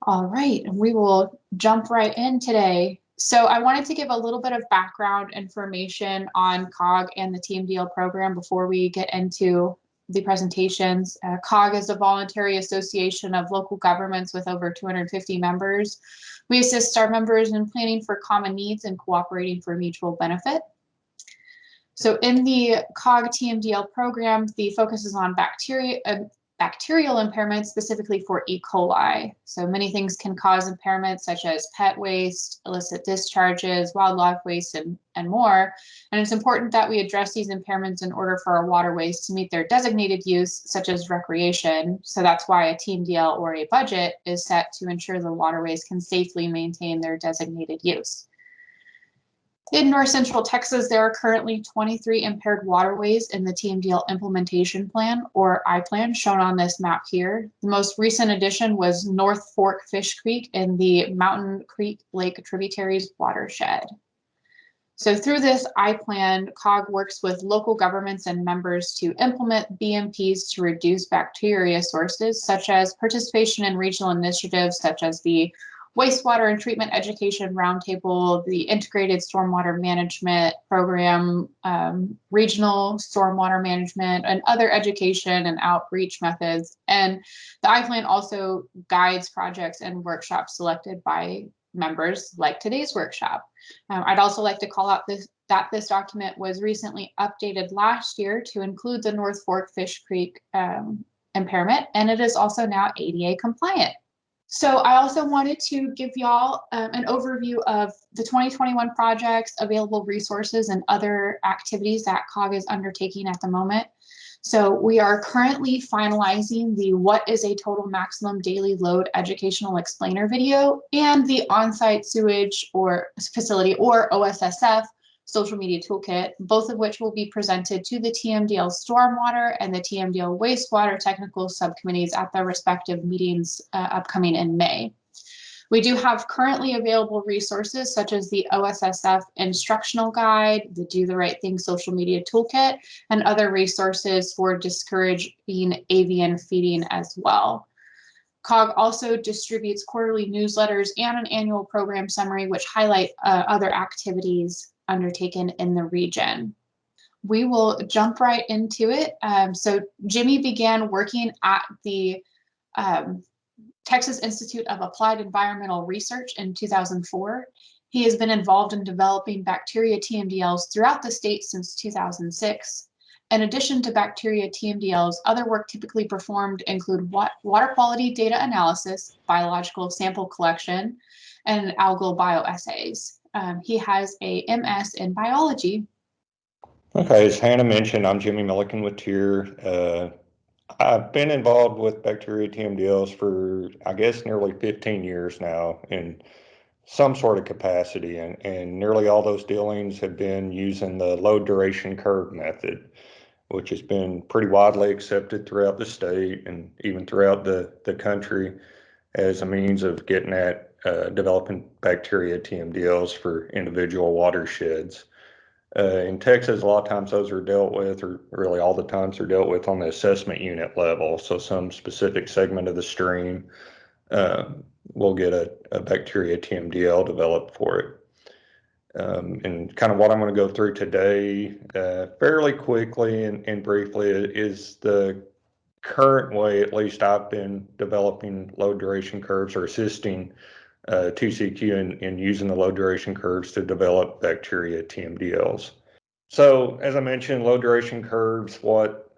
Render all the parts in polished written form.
All right, we will jump right in today. So I wanted to give a little bit of background information on COG and the TMDL program before we get into the presentations. COG is a voluntary association of local governments with over 250 members. We assist our members in planning for common needs and cooperating for mutual benefit. So in the COG TMDL program, the focus is on bacterial impairments, specifically for E. coli. So many things can cause impairments such as pet waste, illicit discharges, wildlife waste, and more. And it's important that we address these impairments in order for our waterways to meet their designated use, such as recreation. So that's why a TMDL or a budget is set to ensure the waterways can safely maintain their designated use. In North Central Texas, there are currently 23 impaired waterways in the TMDL Implementation Plan, or I-Plan, shown on this map here. The most recent addition was North Fork Fish Creek in the Mountain Creek Lake Tributaries Watershed. So through this I-Plan, COG works with local governments and members to implement BMPs to reduce bacteria sources, such as participation in regional initiatives such as the Wastewater and Treatment Education Roundtable, the Integrated Stormwater Management Program, Regional Stormwater Management, and other education and outreach methods. And the I-Plan also guides projects and workshops selected by members, like today's workshop. I'd also like to call out that this document was recently updated last year to include the North Fork Fish Creek impairment, and it is also now ADA compliant. So I also wanted to give y'all an overview of the 2021 projects, available resources, and other activities that COG is undertaking at the moment. So we are currently finalizing the What is a Total Maximum Daily Load Educational Explainer video and the On-Site Sewage or Facility, or OSSF, Social Media Toolkit, both of which will be presented to the TMDL Stormwater and the TMDL Wastewater Technical Subcommittees at their respective meetings upcoming in May. We do have currently available resources such as the OSSF Instructional Guide, the Do the Right Thing Social Media Toolkit, and other resources for discouraging avian feeding as well. COG also distributes quarterly newsletters and an annual program summary, which highlight other activities undertaken in the region. We will jump right into it. So Jimmy began working at the Texas Institute of Applied Environmental Research in 2004. He has been involved in developing bacteria TMDLs throughout the state since 2006. In addition to bacteria TMDLs, other work typically performed include water quality data analysis, biological sample collection, and algal bioassays. He has a MS in biology. Okay, as Hannah mentioned, I'm Jimmy Millican with TIER. I've been involved with bacteria TMDLs for, I guess, nearly 15 years now in some sort of capacity, and nearly all those dealings have been using the low duration curve method, which has been pretty widely accepted throughout the state and even throughout the country as a means of getting at developing bacteria TMDLs for individual watersheds. In Texas, a lot of times those are dealt with, or really all the times they're dealt with on the assessment unit level. So some specific segment of the stream will get a bacteria TMDL developed for it. And kind of what I'm going to go through today fairly quickly and briefly is the current way, at least I've been developing low duration curves or assisting TCEQ in using the low duration curves to develop bacteria TMDLs. So as I mentioned, low duration curves, what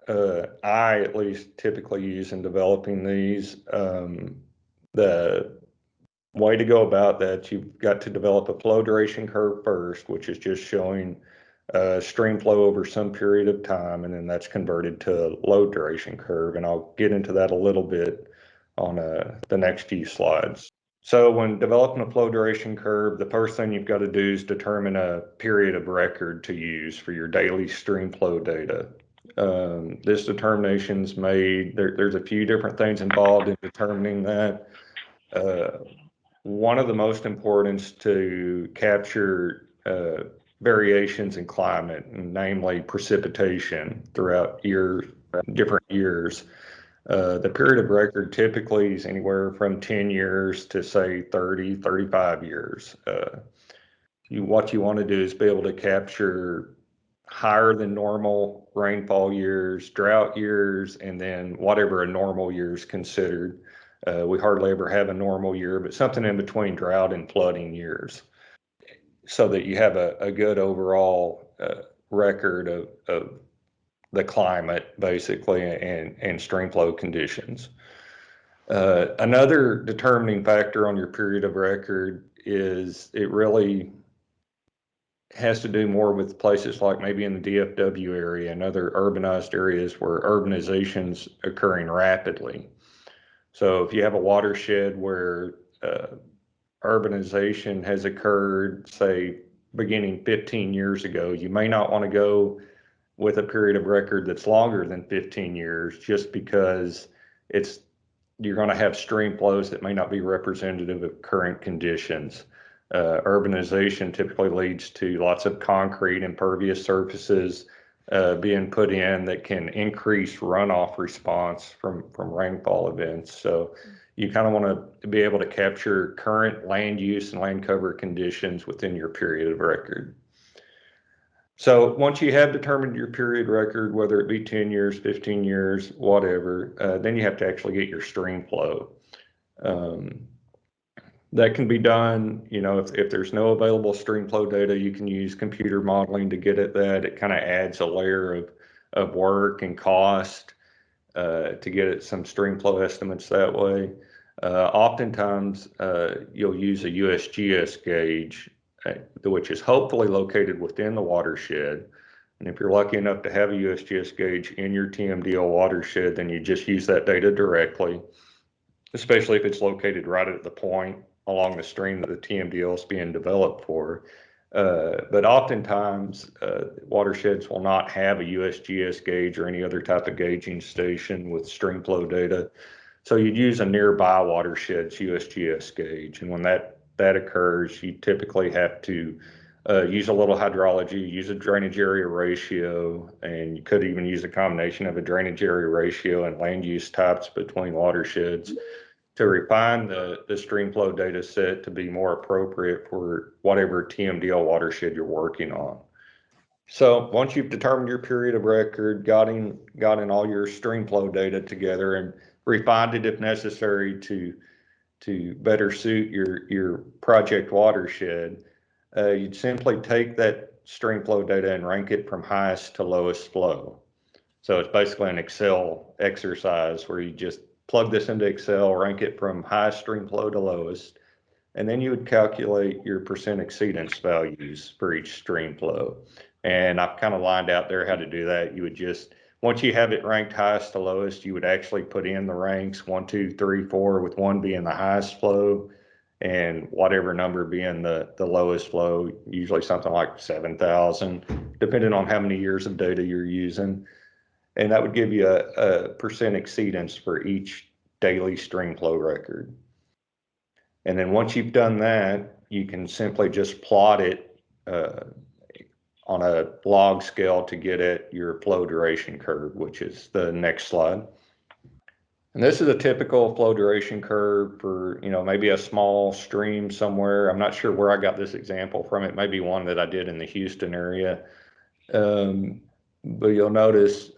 I at least typically use in developing these, the way to go about that, you've got to develop a flow duration curve first, which is just showing stream flow over some period of time, and then that's converted to a low duration curve. And I'll get into that a little bit on the next few slides. So when developing a flow duration curve, the first thing you've got to do is determine a period of record to use for your daily stream flow data. This determination's made, there's a few different things involved in determining that. One of the most important is to capture variations in climate, namely precipitation throughout different years. The period of record typically is anywhere from 10 years to say 30, 35 years. What you want to do is be able to capture higher than normal rainfall years, drought years, and then whatever a normal year is considered. We hardly ever have a normal year, but something in between drought and flooding years, so that you have a good overall record of the climate, basically, and stream flow conditions. Another determining factor on your period of record is it really has to do more with places like maybe in the DFW area and other urbanized areas where urbanization's occurring rapidly. So if you have a watershed where urbanization has occurred, say, beginning 15 years ago, you may not want to go with a period of record that's longer than 15 years just because you're going to have stream flows that may not be representative of current conditions. Urbanization typically leads to lots of concrete impervious surfaces being put in that can increase runoff response from rainfall events. So you kind of want to be able to capture current land use and land cover conditions within your period of record. So once you have determined your period record, whether it be 10 years, 15 years, whatever, then you have to actually get your stream flow. That can be done, if there's no available stream flow data, you can use computer modeling to get at that. It kind of adds a layer of work and cost to get at some stream flow estimates that way. Oftentimes, you'll use a USGS gauge, which is hopefully located within the watershed. And if you're lucky enough to have a USGS gauge in your TMDL watershed, then you just use that data directly, especially if it's located right at the point along the stream that the TMDL is being developed for. But oftentimes, watersheds will not have a USGS gauge or any other type of gauging station with stream flow data. So you'd use a nearby watershed's USGS gauge. And when that occurs, you typically have to use a little hydrology, use a drainage area ratio, and you could even use a combination of a drainage area ratio and land use types between watersheds to refine the stream flow data set to be more appropriate for whatever TMDL watershed you're working on. So once you've determined your period of record, gotten all your stream flow data together and refined it if necessary to better suit your project watershed, you'd simply take that stream flow data and rank it from highest to lowest flow. So it's basically an Excel exercise where you just plug this into Excel, rank it from highest stream flow to lowest, and then you would calculate your percent exceedance values for each stream flow. And I've kind of lined out there how to do that. You would just, once you have it ranked highest to lowest, you would actually put in the ranks 1, 2, 3, 4, with 1 being the highest flow and whatever number being the lowest flow, usually something like 7,000, depending on how many years of data you're using. And that would give you a percent exceedance for each daily stream flow record. And then once you've done that, you can simply just plot it on a log scale to get at your flow duration curve, which is the next slide. And this is a typical flow duration curve for, maybe a small stream somewhere. I'm not sure where I got this example from. It may be one that I did in the Houston area. But you'll notice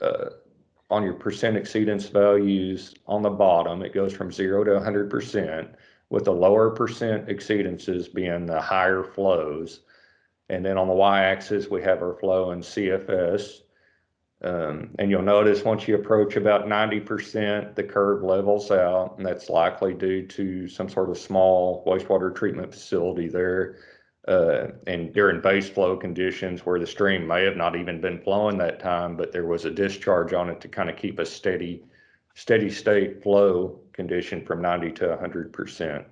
on your percent exceedance values on the bottom, it goes from 0 to 100%, with the lower percent exceedances being the higher flows. And then on the y-axis, we have our flow in CFS. And you'll notice once you approach about 90%, the curve levels out, and that's likely due to some sort of small wastewater treatment facility there. And during base flow conditions where the stream may have not even been flowing that time, but there was a discharge on it to kind of keep a steady state flow condition from 90 to 100%.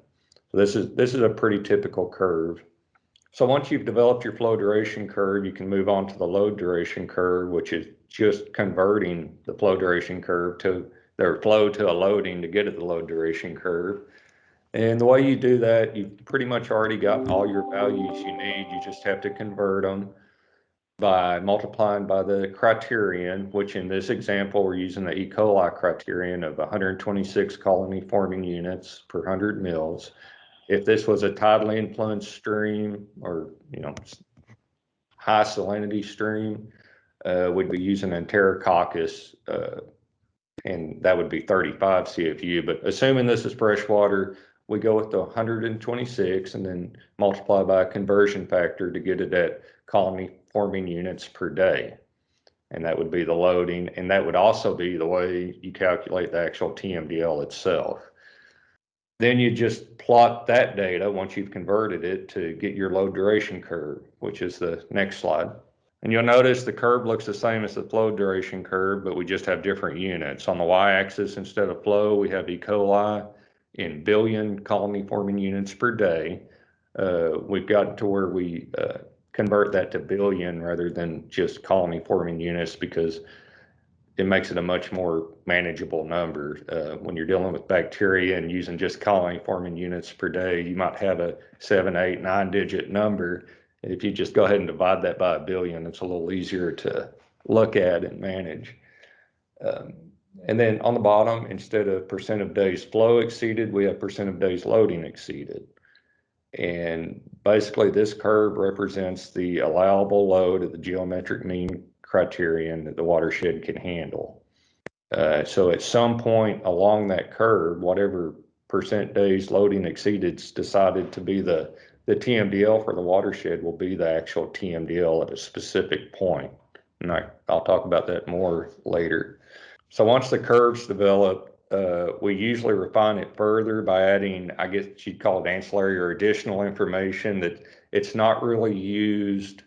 So this is a pretty typical curve. So once you've developed your flow duration curve, you can move on to the load duration curve, which is just converting the flow duration curve to their flow to a loading to get at the load duration curve. And the way you do that, you've pretty much already got all your values you need. You just have to convert them. by multiplying by the criterion, which in this example, we're using the E. coli criterion of 126 colony forming units per 100 mils. If this was a tidally influenced stream or, high salinity stream, we'd be using Enterococcus, and that would be 35 CFU. But assuming this is freshwater, we go with the 126 and then multiply by a conversion factor to get it at colony forming units per day. And that would be the loading. And that would also be the way you calculate the actual TMDL itself. Then you just plot that data once you've converted it to get your load duration curve, which is the next slide. And you'll notice the curve looks the same as the flow duration curve, but we just have different units. On the y-axis, instead of flow, we have E. coli in billion colony forming units per day. We've gotten to where we convert that to billion rather than just colony forming units because it makes it a much more manageable number. When you're dealing with bacteria and using just colony forming units per day, you might have a 7, 8, 9-digit number. If you just go ahead and divide that by a billion, it's a little easier to look at and manage. And then on the bottom, instead of percent of days flow exceeded, we have percent of days loading exceeded. And basically this curve represents the allowable load of the geometric mean criterion that the watershed can handle. So at some point along that curve, whatever percent days loading exceeded is decided to be the TMDL for the watershed will be the actual TMDL at a specific point. And I'll talk about that more later. So once the curves develop, we usually refine it further by adding, I guess you'd call it ancillary or additional information that it's not really used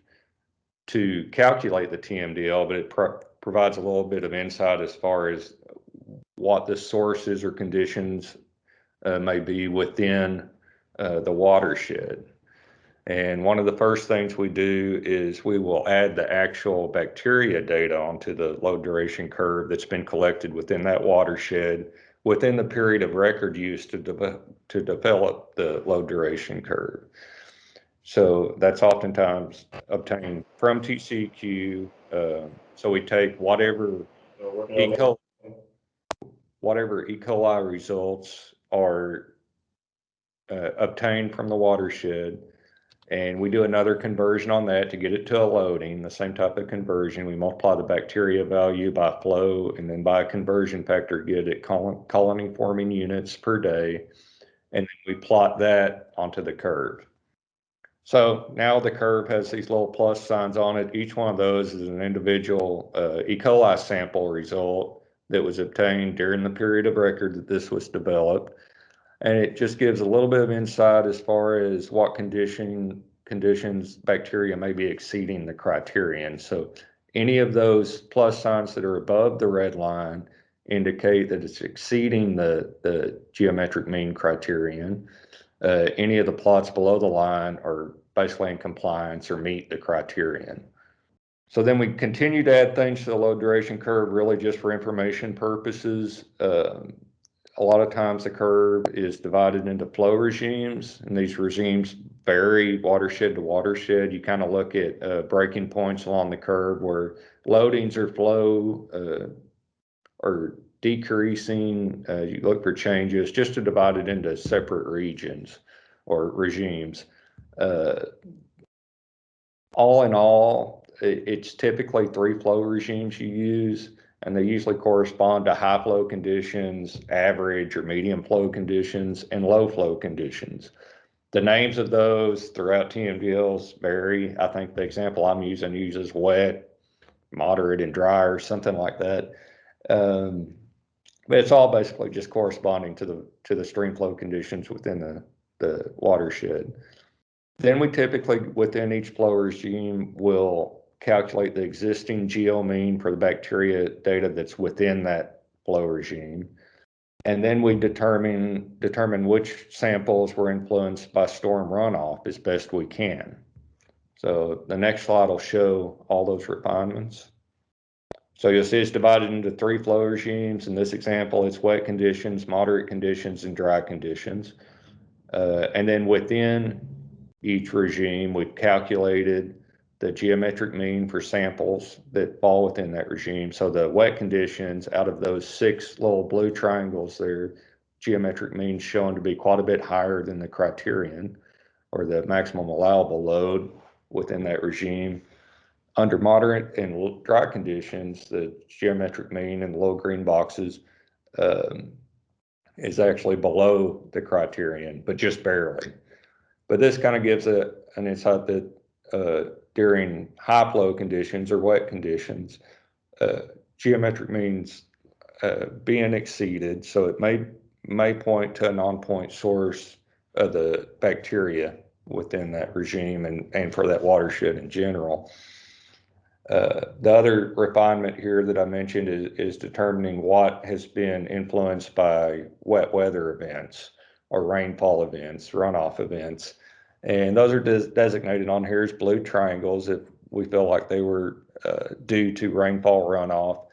to calculate the TMDL, but it provides a little bit of insight as far as what the sources or conditions may be within the watershed. And one of the first things we do is we will add the actual bacteria data onto the load duration curve that's been collected within that watershed within the period of record use to develop the load duration curve. So that's oftentimes obtained from TCEQ. So we take whatever E. coli results are obtained from the watershed, and we do another conversion on that to get it to a loading, the same type of conversion. We multiply the bacteria value by flow and then by a conversion factor get it colony forming units per day, and then we plot that onto the curve. So now the curve has these little plus signs on it. Each one of those is an individual E. coli sample result that was obtained during the period of record that this was developed. And it just gives a little bit of insight as far as what conditions bacteria may be exceeding the criterion. So any of those plus signs that are above the red line indicate that it's exceeding the geometric mean criterion. Any of the plots below the line are basically in compliance or meet the criterion. So then we continue to add things to the load duration curve really just for information purposes. A lot of times the curve is divided into flow regimes, and these regimes vary watershed to watershed. You kind of look at breaking points along the curve where loadings or flow are decreasing. You look for changes just to divide it into separate regions or regimes. All in all, it's typically 3 flow regimes you use, and they usually correspond to high flow conditions, average or medium flow conditions, and low flow conditions. The names of those throughout TMDLs vary. I think the example I'm using uses wet, moderate, and dry or something like that. But it's all basically just corresponding to the stream flow conditions within the watershed. Then we typically, within each flow regime, will calculate the existing geomean for the bacteria data that's within that flow regime. And then we determine which samples were influenced by storm runoff as best we can. So the next slide will show all those refinements. So you'll see it's divided into 3 flow regimes. In this example, it's wet conditions, moderate conditions, and dry conditions. And then within each regime, we've calculated the geometric mean for samples that fall within that regime. So the wet conditions, out of those 6 little blue triangles there, geometric mean shown to be quite a bit higher than the criterion or the maximum allowable load within that regime. Under moderate and dry conditions, the geometric mean in the little green boxes is actually below the criterion, but just barely. But this kind of gives an insight that during high flow conditions or wet conditions, geometric means being exceeded. So it may point to a non-point source of the bacteria within that regime and for that watershed in general. The other refinement here that I mentioned is determining what has been influenced by wet weather events or rainfall events, runoff events. And those are designated on here as blue triangles if we feel like they were due to rainfall runoff,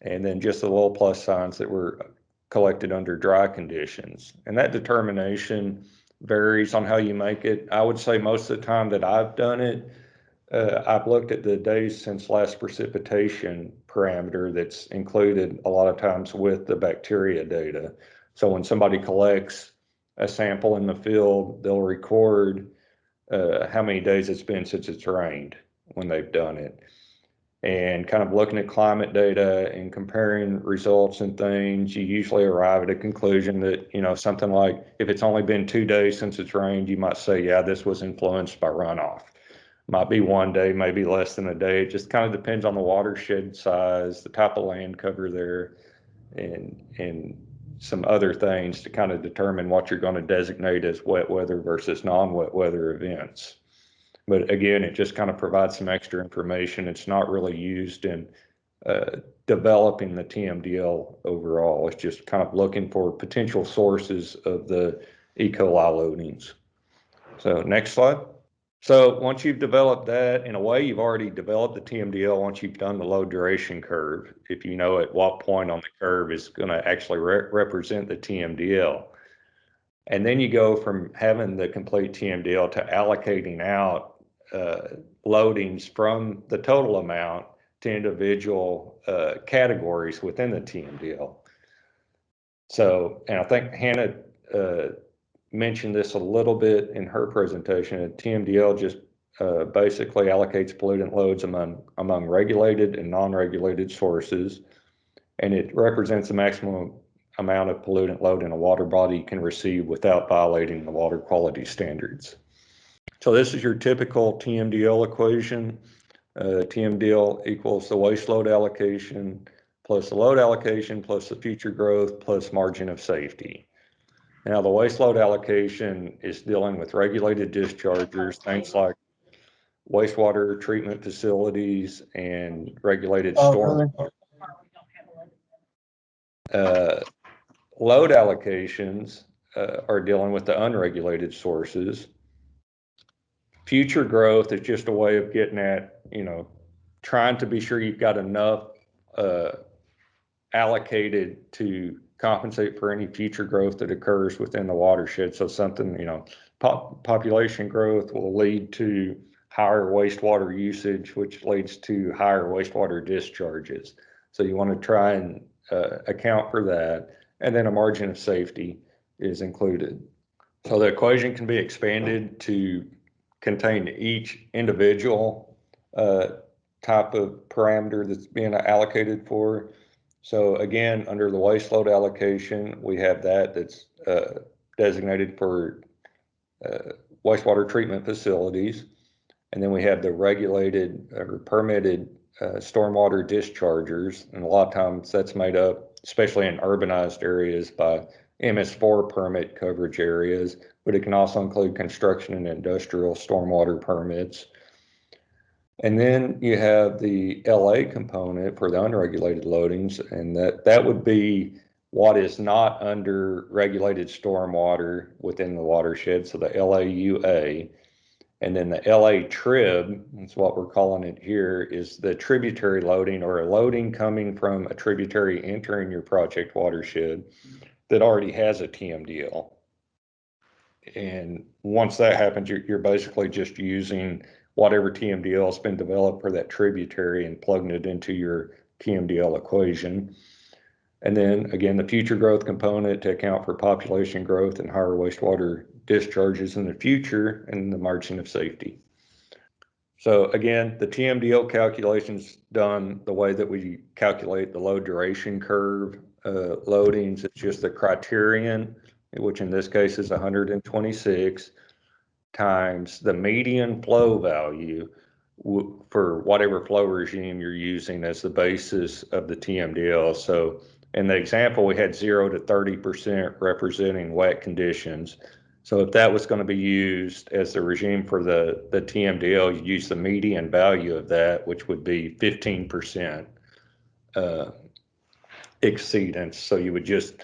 and then just the little plus signs that were collected under dry conditions. And that determination varies on how you make it. I would say most of the time that I've done it, I've looked at the days since last precipitation parameter that's included a lot of times with the bacteria data. So when somebody collects a sample in the field, they'll record how many days it's been since it's rained when they've done it. And kind of looking at climate data and comparing results and things, you usually arrive at a conclusion that, you know, something like if it's only been 2 days since it's rained, you might say, yeah, this was influenced by runoff. Might be 1 day, maybe less than a day. It just kind of depends on the watershed size, the type of land cover there, and some other things to kind of determine what you're going to designate as wet weather versus non-wet weather events. But again, it just kind of provides some extra information. It's not really used in developing the TMDL overall. It's just kind of looking for potential sources of the E. coli loadings. So next slide. So once you've developed that, in a way, you've already developed the TMDL once you've done the load duration curve, if you know at what point on the curve is going to actually represent the TMDL. And then you go from having the complete TMDL to allocating out loadings from the total amount to individual categories within the TMDL. So, and I think Hannah mentioned this a little bit in her presentation. TMDL just basically allocates pollutant loads among regulated and non-regulated sources, and it represents the maximum amount of pollutant load in a water body can receive without violating the water quality standards. So this is your typical Tmdl equation. Tmdl equals the waste load allocation plus the load allocation plus the future growth plus margin of safety. Now the waste load allocation is dealing with regulated dischargers, things like wastewater treatment facilities and regulated storm. Load allocations are dealing with the unregulated sources. Future growth is just a way of getting at, you know, trying to be sure you've got enough allocated to compensate for any future growth that occurs within the watershed. So something, you know, population growth will lead to higher wastewater usage, which leads to higher wastewater discharges. So you want to try and account for that. And then a margin of safety is included. So the equation can be expanded to contain each individual type of parameter that's being allocated for. So again, under the waste load allocation, we have that's designated for wastewater treatment facilities. And then we have the regulated or permitted stormwater dischargers. And a lot of times that's made up, especially in urbanized areas, by MS4 permit coverage areas, but it can also include construction and industrial stormwater permits. And then you have the LA component for the unregulated loadings, and that would be what is not under regulated stormwater within the watershed, so the LAUA. And then the LA trib, that's what we're calling it here, is the tributary loading or a loading coming from a tributary entering your project watershed that already has a TMDL. And once that happens, you're basically just using whatever TMDL has been developed for that tributary and plugging it into your Tmdl equation. And then again, the future growth component to account for population growth and higher wastewater discharges in the future, and the margin of safety. So again, the TMDL calculations done the way that we calculate the load duration curve loadings. It's just the criterion, which in this case is 126, times the median flow value for whatever flow regime you're using as the basis of the TMDL. So in the example, we had 0 to 30% representing wet conditions. So if that was going to be used as the regime for the TMDL, you use the median value of that, which would be 15% exceedance. So you would just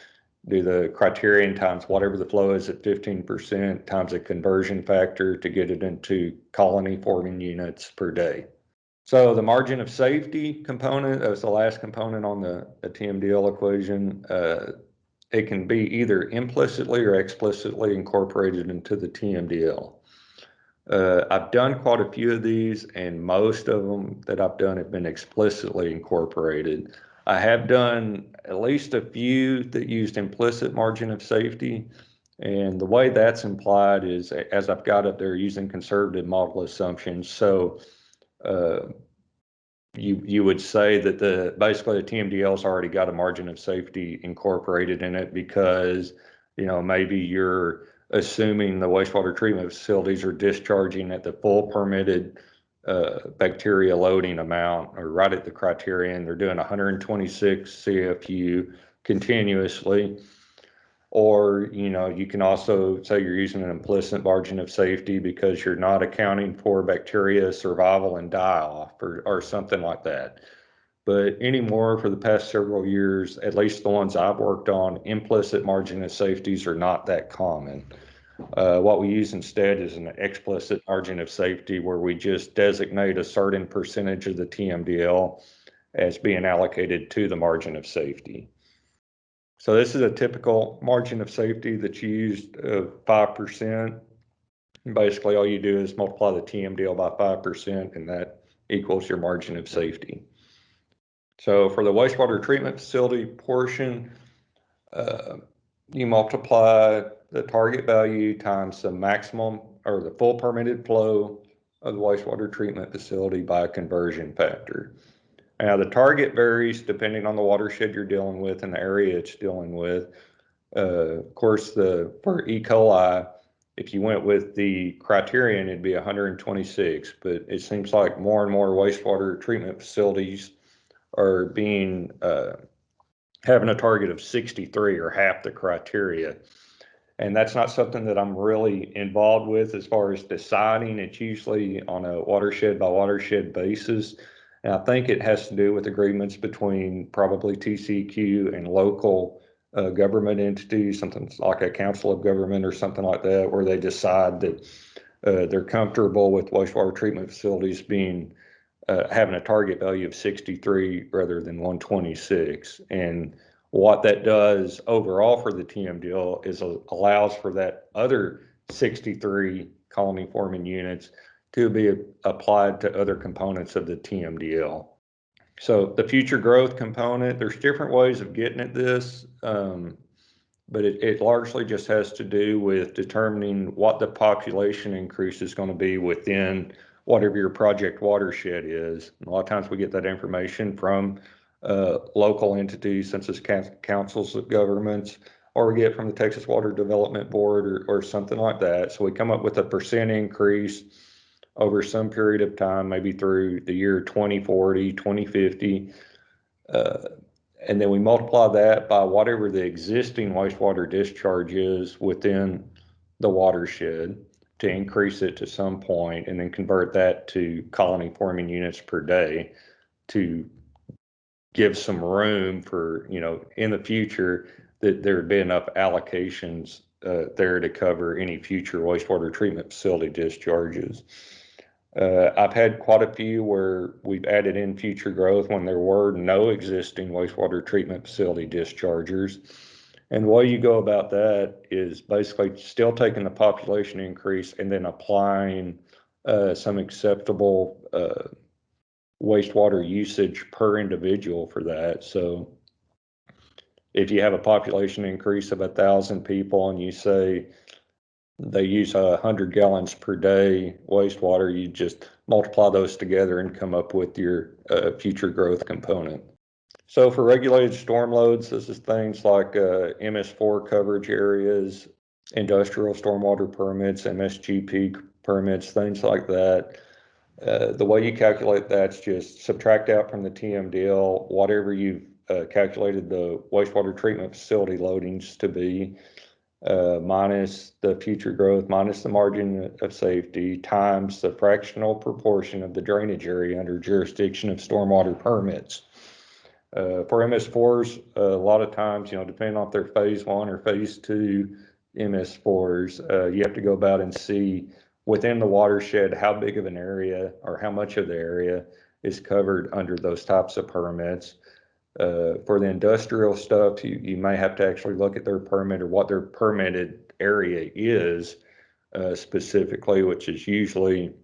do the criterion times whatever the flow is at 15% times a conversion factor to get it into colony forming units per day. So the margin of safety component, that was the last component on the Tmdl equation. It can be either implicitly or explicitly incorporated into the Tmdl. I've done quite a few of these, and most of them that I've done have been explicitly incorporated. I have done at least a few that used implicit margin of safety, and the way that's implied is, as I've got it there, using conservative model assumptions. So you would say that basically the TMDL's already got a margin of safety incorporated in it because, maybe you're assuming the wastewater treatment facilities are discharging at the full permitted bacteria loading amount, or right at the criterion. They're doing 126 CFU continuously. Or, you can also say you're using an implicit margin of safety because you're not accounting for bacteria survival and die-off or something like that. But anymore, for the past several years, at least the ones I've worked on, implicit margin of safeties are not that common. What we use instead is an explicit margin of safety, where we just designate a certain percentage of the TMDL as being allocated to the margin of safety. So this is a typical margin of safety that's used of 5%. Basically, all you do is multiply the TMDL by 5%, and that equals your margin of safety. So for the wastewater treatment facility portion, you multiply the target value times the maximum or the full permitted flow of the wastewater treatment facility by a conversion factor. Now, the target varies depending on the watershed you're dealing with and the area it's dealing with. Of course, for E. coli, if you went with the criterion, it'd be 126, but it seems like more and more wastewater treatment facilities are having a target of 63, or half the criteria. And that's not something that I'm really involved with as far as deciding. It's usually on a watershed by watershed basis. And I think it has to do with agreements between probably TCEQ and local government entities, something like a council of government or something like that, where they decide that they're comfortable with wastewater treatment facilities having a target value of 63 rather than 126. And what that does overall for the TMDL is allows for that other 63 colony forming units to be applied to other components of the TMDL. So the future growth component, there's different ways of getting at this, but it largely just has to do with determining what the population increase is going to be within whatever your project watershed is. And a lot of times we get that information from local entities, such as councils of governments, or we get from the Texas Water Development Board or something like that. So we come up with a percent increase over some period of time, maybe through the year 2040, 2050. And then we multiply that by whatever the existing wastewater discharge is within the watershed to increase it to some point, and then convert that to colony forming units per day to give some room for, in the future, that there'd be enough allocations there to cover any future wastewater treatment facility discharges. I've had quite a few where we've added in future growth when there were no existing wastewater treatment facility dischargers. And the way you go about that is basically still taking the population increase and then applying some acceptable wastewater usage per individual for that. So if you have a population increase of 1,000 people and you say they use 100 gallons per day wastewater, you just multiply those together and come up with your future growth component. So for regulated storm loads, this is things like MS4 coverage areas, industrial stormwater permits, MSGP permits, things like that. The way you calculate that's just subtract out from the TMDL whatever you've calculated the wastewater treatment facility loadings to be, minus the future growth, minus the margin of safety, times the fractional proportion of the drainage area under jurisdiction of stormwater permits. For MS4s, a lot of times, depending on if they're phase 1 or phase 2 MS4s, you have to go about and see within the watershed how big of an area or how much of the area is covered under those types of permits. For the industrial stuff, you may have to actually look at their permit or what their permitted area is specifically, which is usually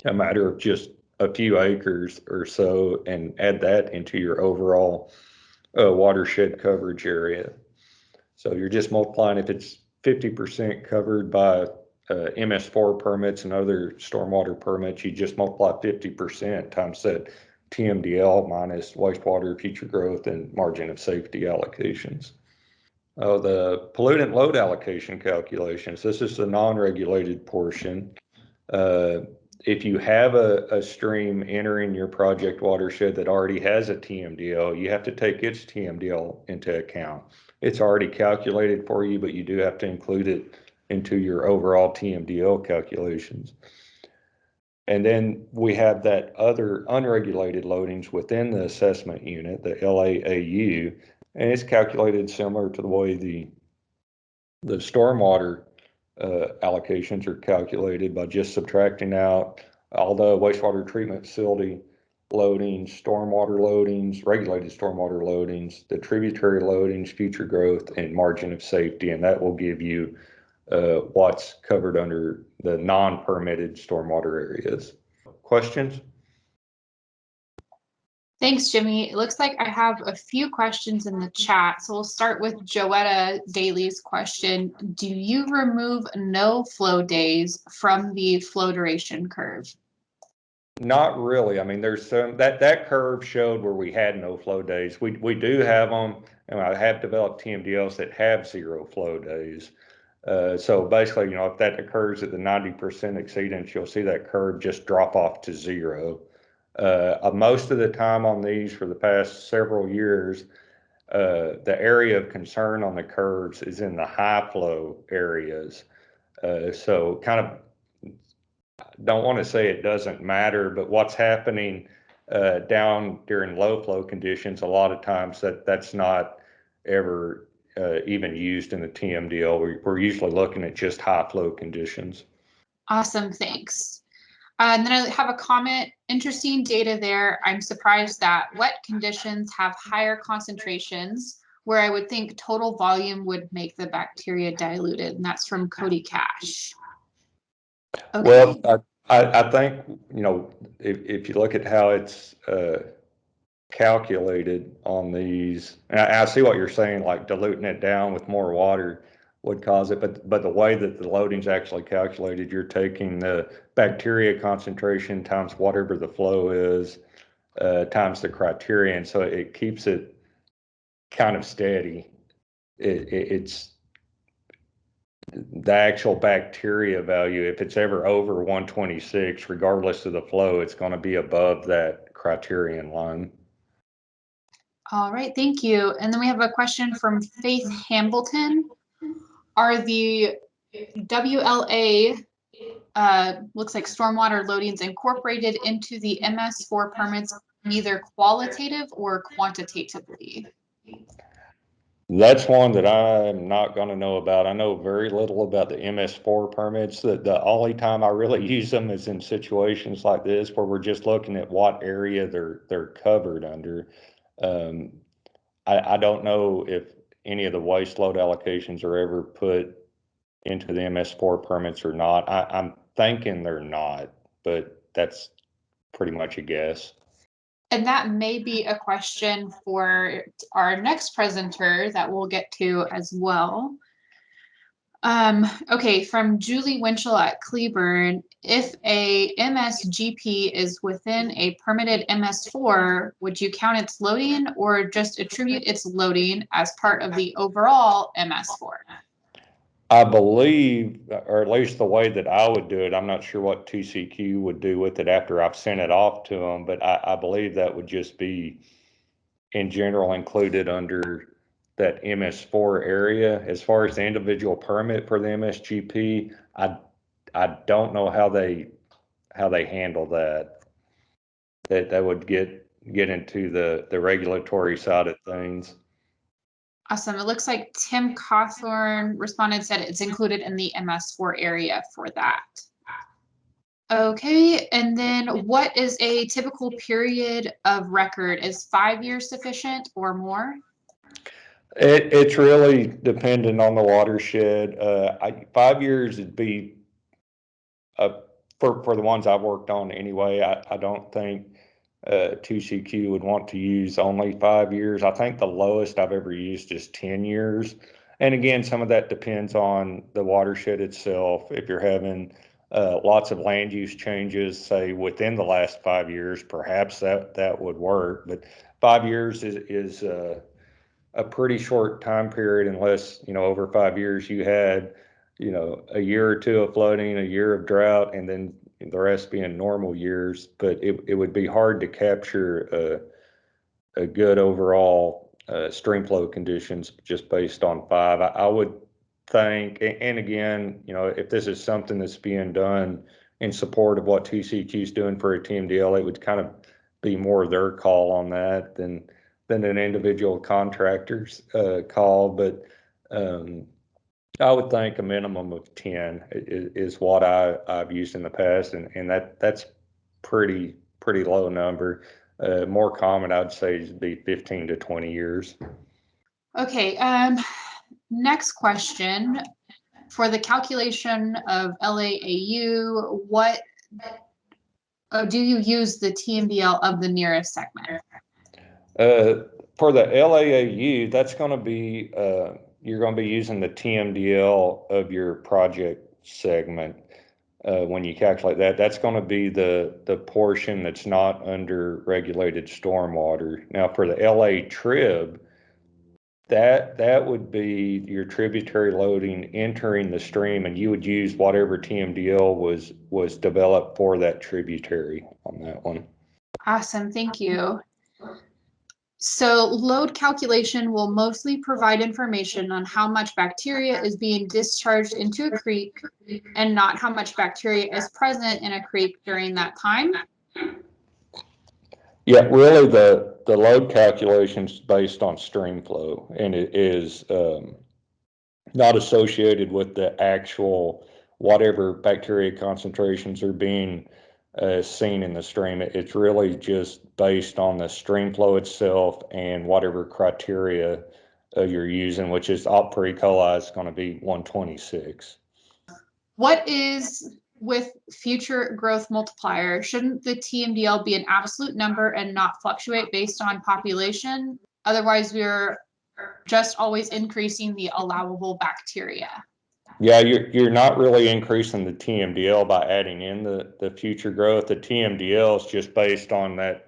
a matter of just a few acres or so, and add that into your overall watershed coverage area. So you're just multiplying, if it's 50% covered by MS4 permits and other stormwater permits, you just multiply 50% times that TMDL minus wastewater future growth and margin of safety allocations. The pollutant load allocation calculations, this is the non-regulated portion. If you have a stream entering your project watershed that already has a TMDL, you have to take its TMDL into account. It's already calculated for you, but you do have to include it into your overall TMDL calculations. And then we have that other unregulated loadings within the assessment unit, the LAAU, and it's calculated similar to the way the stormwater allocations are calculated by just subtracting out all the wastewater treatment facility loadings, stormwater loadings, regulated stormwater loadings, the tributary loadings, future growth, and margin of safety, and that will give you what's covered under the non-permitted stormwater areas. Questions? Thanks, Jimmy. It looks like I have a few questions in the chat. So we'll start with Joetta Daly's question. Do you remove no flow days from the flow duration curve? Not really. I mean, there's some that curve showed where we had no flow days. We do have them, and I have developed TMDLs that have 0 flow days. So basically, if that occurs at the 90% exceedance, you'll see that curve just drop off to 0. Most of the time on these for the past several years, the area of concern on the curves is in the high flow areas. So kind of don't want to say it doesn't matter, but what's happening down during low flow conditions, a lot of times that's not ever even used in the TMDL. We're usually looking at just high flow conditions. Awesome, thanks. And then I have a comment, interesting data there. I'm surprised that wet conditions have higher concentrations, where I would think total volume would make the bacteria diluted, and that's from Cody Cash. Okay. Well, I think, if you look at how it's calculated on these, and I see what you're saying, like diluting it down with more water would cause it, but the way that the loading's actually calculated, you're taking the bacteria concentration times whatever the flow is, times the criterion, so it keeps it kind of steady. It's the actual bacteria value, if it's ever over 126, regardless of the flow, it's going to be above that criterion line. All right, thank you. And then we have a question from Faith Hambleton. Are the WLA, looks like stormwater loadings, incorporated into the MS4 permits either qualitative or quantitatively? That's one that I'm not going to know about. I know very little about the MS4 permits. The only time I really use them is in situations like this where we're just looking at what area they're covered under. I don't know if any of the waste load allocations are ever put into the MS4 permits or not. I'm thinking they're not. but that's pretty much a guess. And that may be a question for our next presenter that we'll get to as well. Okay, from Julie Winchell at Cleburne, if a MSGP is within a permitted MS4, would you count its loading or just attribute its loading as part of the overall MS4? I believe, or at least the way that I would do it, I'm not sure what TCEQ would do with it after I've sent it off to them, but I believe that would just be in general included under that MS4 area. As far as the individual permit for the MSGP, I don't know how they handle that. That would get into the regulatory side of things. Awesome. It looks like Tim Cawthorn responded, said it's included in the MS4 area for that. Okay, and then what is a typical period of record? Is 5 years sufficient or more? It's really dependent on the watershed. 5 years would be for the ones I've worked on anyway. I don't think TCEQ would want to use only 5 years. I think the lowest I've ever used is 10 years. And again, some of that depends on the watershed itself. If you're having lots of land use changes, say within the last 5 years, perhaps that would work. But 5 years is a pretty short time period, unless, over 5 years you had, a year or two of flooding, a year of drought, and then the rest being normal years. But it would be hard to capture a good overall stream flow conditions just based on 5. I would think, and again, if this is something that's being done in support of what TCEQ is doing for a TMDL, it would kind of be more their call on that than an individual contractor's call. But I would think a minimum of 10 is what I've used in the past, and that's pretty low number. More common, I'd say, would be 15 to 20 years. Okay, next question. For the calculation of LAAU, what do you use the TMDL of the nearest segment? For the LAAU, that's going to be, you're going to be using the TMDL of your project segment. When you calculate that, that's going to be the portion that's not under regulated stormwater. Now for the LA trib, that would be your tributary loading entering the stream, and you would use whatever TMDL was developed for that tributary on that one. Awesome, thank you. So load calculation will mostly provide information on how much bacteria is being discharged into a creek and not how much bacteria is present in a creek during that time. Yeah, really the load calculation is based on stream flow, and it is not associated with the actual whatever bacteria concentrations are being seen in the stream. It's really just based on the stream flow itself and whatever criteria you're using, which is for E. coli is going to be 126. What is with future growth multiplier? Shouldn't the TMDL be an absolute number and not fluctuate based on population? Otherwise, we're just always increasing the allowable bacteria. Yeah, you're not really increasing the TMDL by adding in the future growth. The TMDL is just based on that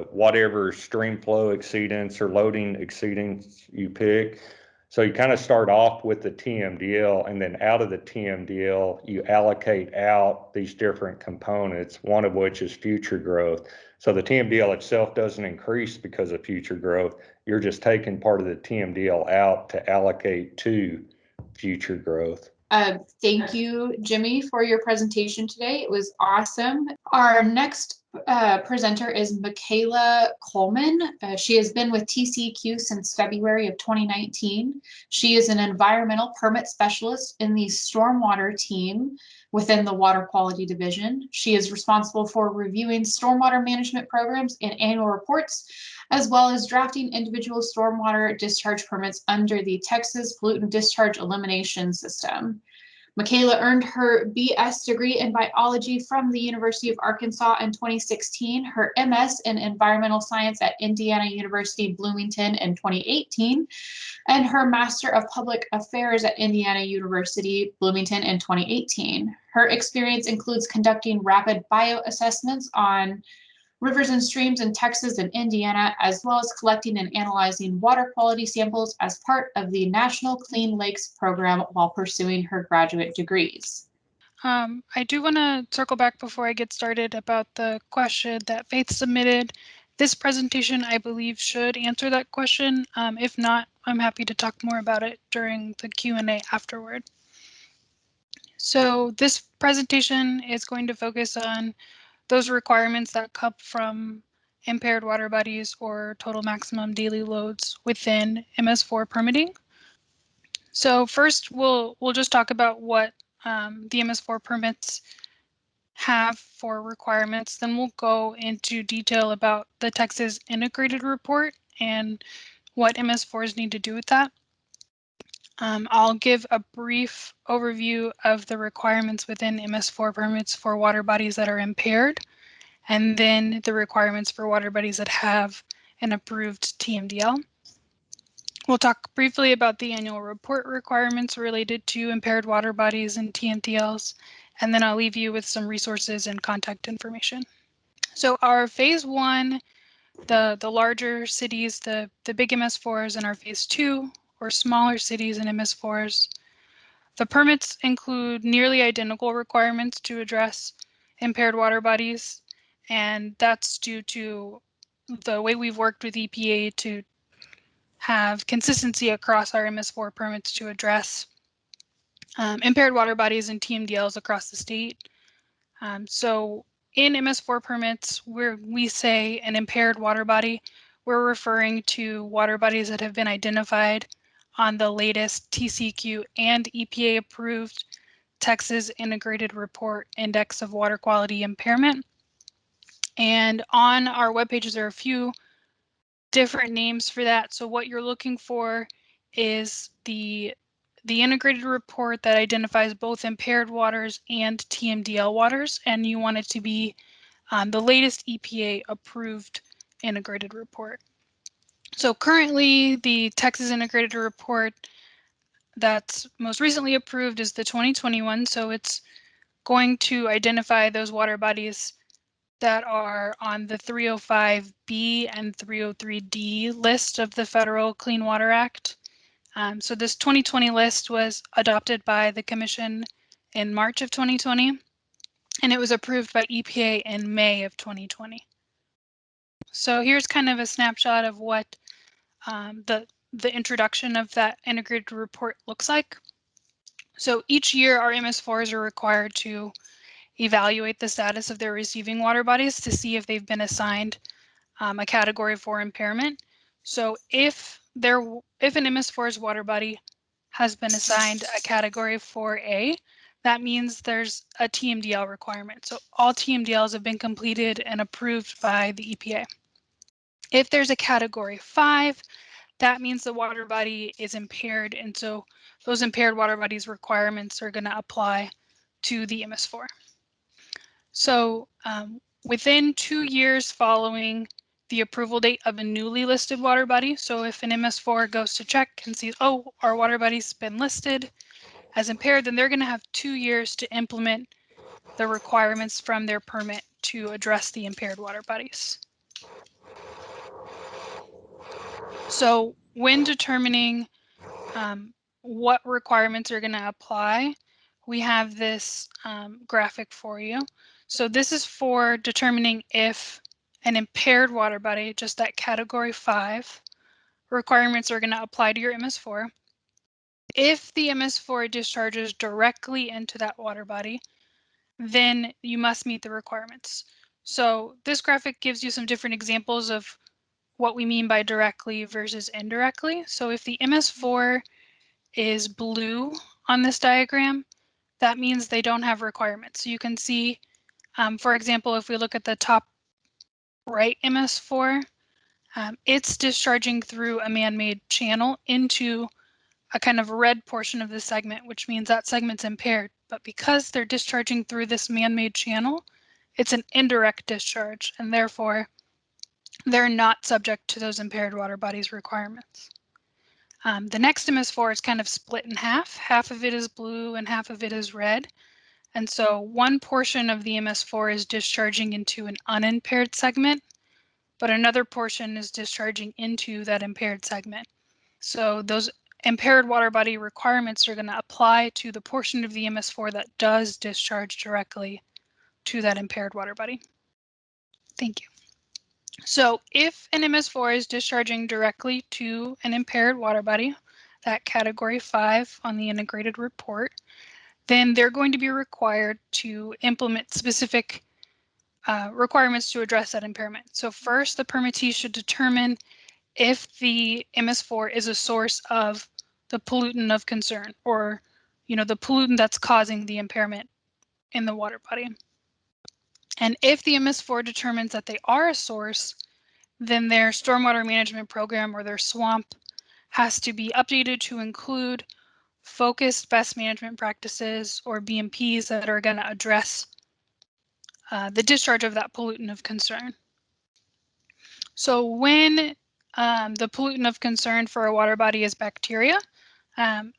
whatever stream flow exceedance or loading exceedance you pick. So you kind of start off with the TMDL, and then out of the TMDL, you allocate out these different components, one of which is future growth. So the TMDL itself doesn't increase because of future growth. You're just taking part of the TMDL out to allocate to future growth. Thank you, Jimmy, for your presentation today. It was awesome. Our next presenter is Michaela Coleman. She has been with TCEQ since February of 2019. She is an environmental permit specialist in the Stormwater Team within the Water Quality Division. She is responsible for reviewing stormwater management programs and annual reports, as well as drafting individual stormwater discharge permits under the Texas Pollutant Discharge Elimination System. Macayla earned her BS degree in biology from the University of Arkansas in 2016, her MS in environmental science at Indiana University Bloomington in 2018, and her Master of Public Affairs at Indiana University Bloomington in 2018. Her experience includes conducting rapid bioassessments on rivers and streams in Texas and Indiana, as well as collecting and analyzing water quality samples as part of the National Clean Lakes program while pursuing her graduate degrees. I do want to circle back before I get started about the question that Faith submitted. This presentation, I believe, should answer that question. If not, I'm happy to talk more about it during the Q&A afterward. So this presentation is going to focus on those requirements that come from impaired water bodies or total maximum daily loads within MS4 permitting. So first, we'll just talk about what the MS4 permits have for requirements. Then we'll go into detail about the Texas integrated report and what MS4s need to do with that. I'll give a brief overview of the requirements within MS4 permits for water bodies that are impaired, and then the requirements for water bodies that have an approved TMDL. We'll talk briefly about the annual report requirements related to impaired water bodies and TMDLs, and then I'll leave you with some resources and contact information. So our phase 1, the larger cities, the big MS4s, and our phase 2, or smaller cities and MS4s, the permits include nearly identical requirements to address impaired water bodies, and that's due to the way we've worked with EPA to have consistency across our MS4 permits to address impaired water bodies and TMDLs across the state. So in MS4 permits, where we say an impaired water body, we're referring to water bodies that have been identified on the latest TCEQ and EPA approved Texas Integrated Report Index of Water Quality Impairment. And on our web pages, there are a few different names for that. So what you're looking for is the integrated report that identifies both impaired waters and TMDL waters, and you want it to be the latest EPA approved integrated report. So currently the Texas integrated report that's most recently approved is the 2021. So it's going to identify those water bodies that are on the 305B and 303D list of the Federal Clean Water Act. So this 2020 list was adopted by the Commission in March of 2020, and it was approved by EPA in May of 2020. So here's kind of a snapshot of what the introduction of that integrated report looks like. So each year our MS4s are required to evaluate the status of their receiving water bodies to see if they've been assigned a category 4 impairment. So if an MS4's water body has been assigned a category 4A, that means there's a TMDL requirement. So all TMDLs have been completed and approved by the EPA. If there's a category 5, that means the water body is impaired, and so those impaired water bodies requirements are going to apply to the MS4. So within 2 years following the approval date of a newly listed water body, so if an MS4 goes to check and sees, oh, our water body's been listed as impaired, then they're going to have 2 years to implement the requirements from their permit to address the impaired water bodies. So when determining what requirements are going to apply, we have this graphic for you. So this is for determining if an impaired water body, just that category 5, requirements are going to apply to your MS4. If the MS4 discharges directly into that water body, then you must meet the requirements. So this graphic gives you some different examples of what we mean by directly versus indirectly. So if the MS4 is blue on this diagram, that means they don't have requirements. So you can see, for example, if we look at the top right MS4, it's discharging through a man-made channel into a kind of red portion of the segment, which means that segment's impaired. But because they're discharging through this man-made channel, it's an indirect discharge, and therefore they're not subject to those impaired water bodies requirements. The next MS4 is kind of split in half. Half of it is blue and half of it is red. And so one portion of the MS4 is discharging into an unimpaired segment, but another portion is discharging into that impaired segment. So those impaired water body requirements are going to apply to the portion of the MS4 that does discharge directly to that impaired water body. Thank you. So if an MS4 is discharging directly to an impaired water body, that category 5 on the integrated report, then they're going to be required to implement specific requirements to address that impairment. So first, the permittee should determine if the MS4 is a source of the pollutant of concern, or the pollutant that's causing the impairment in the water body. And if the MS4 determines that they are a source, then their stormwater management program, or their SWAMP, has to be updated to include focused best management practices, or BMPs, that are going to address the discharge of that pollutant of concern. So when the pollutant of concern for a water body is bacteria,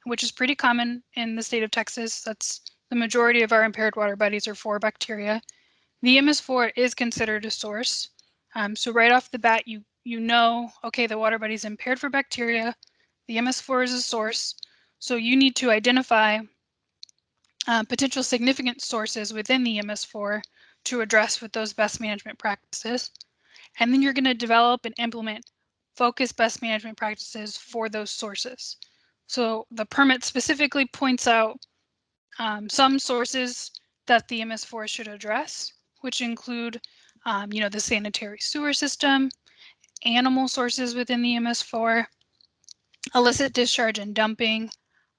which is pretty common in the state of Texas, that's the majority of our impaired water bodies are for bacteria, the MS4 is considered a source. So right off the bat, you know, okay, the water body is impaired for bacteria, the MS4 is a source, so you need to identify potential significant sources within the MS4 to address with those best management practices. And then you're going to develop and implement focused best management practices for those sources. So the permit specifically points out some sources that the MS4 should address, which include, the sanitary sewer system, animal sources within the MS4, illicit discharge and dumping,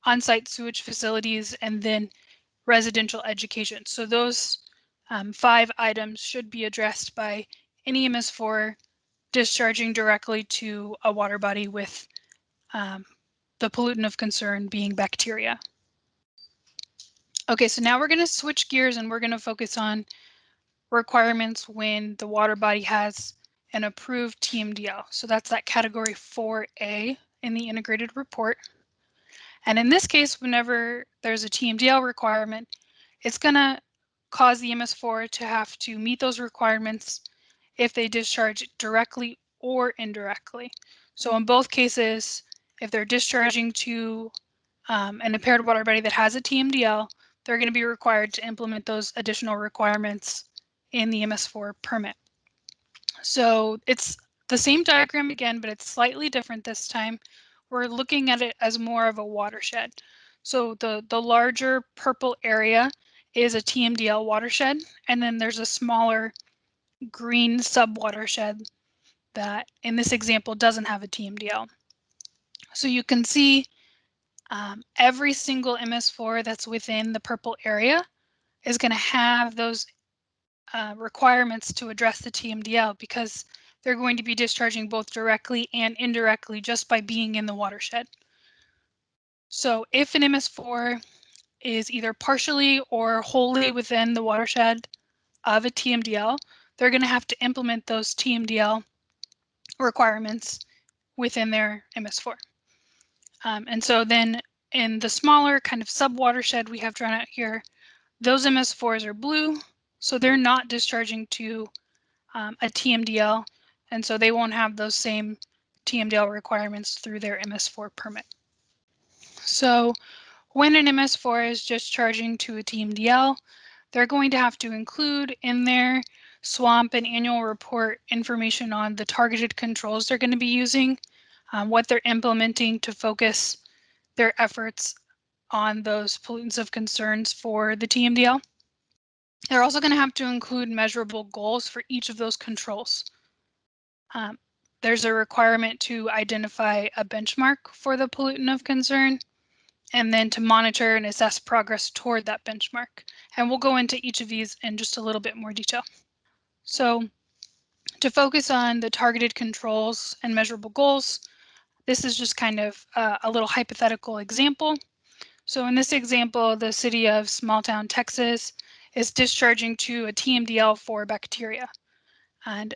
on-site sewage facilities, and then residential education. So those 5 items should be addressed by any MS4 discharging directly to a water body with the pollutant of concern being bacteria. Okay, so now we're going to switch gears and we're going to focus on requirements when the water body has an approved TMDL. So that's that category 4A in the integrated report. And in this case, whenever there's a TMDL requirement, it's going to cause the MS4 to have to meet those requirements if they discharge directly or indirectly. So in both cases, if they're discharging to an impaired water body that has a TMDL, they're going to be required to implement those additional requirements in the MS4 permit. So it's the same diagram again, but it's slightly different this time. We're looking at it as more of a watershed. So the larger purple area is a TMDL watershed, and then there's a smaller green sub-watershed that in this example doesn't have a TMDL. So you can see every single MS4 that's within the purple area is going to have those requirements to address the TMDL, because they're going to be discharging both directly and indirectly just by being in the watershed. So if an MS4 is either partially or wholly within the watershed of a TMDL, they're going to have to implement those TMDL requirements within their MS4. And so then in the smaller kind of sub-watershed we have drawn out here, those MS4s are blue, so they're not discharging to a TMDL, and so they won't have those same TMDL requirements through their MS4 permit. So when an MS4 is discharging to a TMDL, they're going to have to include in their SWAMP and annual report information on the targeted controls they're going to be using, what they're implementing to focus their efforts on those pollutants of concerns for the TMDL. They're also going to have to include measurable goals for each of those controls. There's a requirement to identify a benchmark for the pollutant of concern, and then to monitor and assess progress toward that benchmark. And we'll go into each of these in just a little bit more detail. So to focus on the targeted controls and measurable goals, This is just kind of a little hypothetical example. So in this example, the city of Smalltown, Texas is discharging to a TMDL for bacteria. And